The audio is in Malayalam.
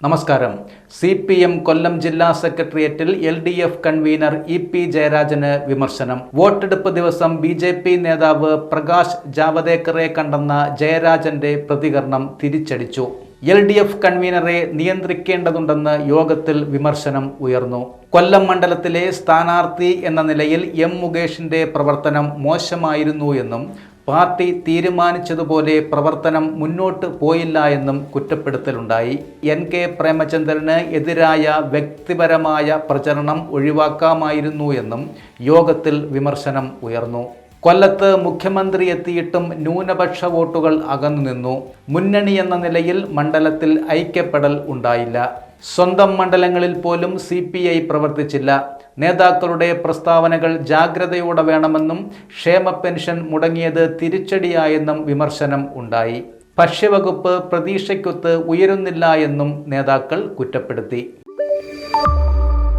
നമസ്കാരം. CPM കൊല്ലം ജില്ലാ സെക്രട്ടേറിയറ്റിൽ LDF കൺവീനർ EP ജയരാജന് വിമർശനം. വോട്ടെടുപ്പ് ദിവസം BJP നേതാവ് പ്രകാശ് ജാവദേക്കറെ കണ്ടെന്ന ജയരാജന്റെ പ്രതികരണം തിരിച്ചടിച്ചു. LDF കൺവീനറെ നിയന്ത്രിക്കേണ്ടതുണ്ടെന്ന് യോഗത്തിൽ വിമർശനം ഉയർന്നു. കൊല്ലം മണ്ഡലത്തിലെ സ്ഥാനാർത്ഥി എന്ന നിലയിൽ M മുകേഷിന്റെ പ്രവർത്തനം മോശമായിരുന്നു എന്നും പാർട്ടി തീരുമാനിച്ചതുപോലെ പ്രവർത്തനം മുന്നോട്ട് പോയില്ല എന്നും കുറ്റപ്പെടുത്തലുണ്ടായി. NK പ്രേമചന്ദ്രന് എതിരായ വ്യക്തിപരമായ പ്രചരണം ഒഴിവാക്കാമായിരുന്നു എന്നും യോഗത്തിൽ വിമർശനം ഉയർന്നു. കൊല്ലത്ത് മുഖ്യമന്ത്രി എത്തിയിട്ടും ന്യൂനപക്ഷ വോട്ടുകൾ അകന്നുനിന്നു. മുന്നണി എന്ന നിലയിൽ മണ്ഡലത്തിൽ ഐക്യപ്പെടൽ ഉണ്ടായില്ല. സ്വന്തം മണ്ഡലങ്ങളിൽ പോലും CPI പ്രവർത്തിച്ചില്ല. നേതാക്കളുടെ പ്രസ്താവനകൾ ജാഗ്രതയോടെ വേണമെന്നും ക്ഷേമ പെൻഷൻ മുടങ്ങിയത് തിരിച്ചടിയായെന്നും വിമർശനം ഉണ്ടായി. ഭക്ഷ്യവകുപ്പ് പ്രതീക്ഷയ്ക്കൊത്ത് ഉയരുന്നില്ല എന്നും നേതാക്കൾ കുറ്റപ്പെടുത്തി.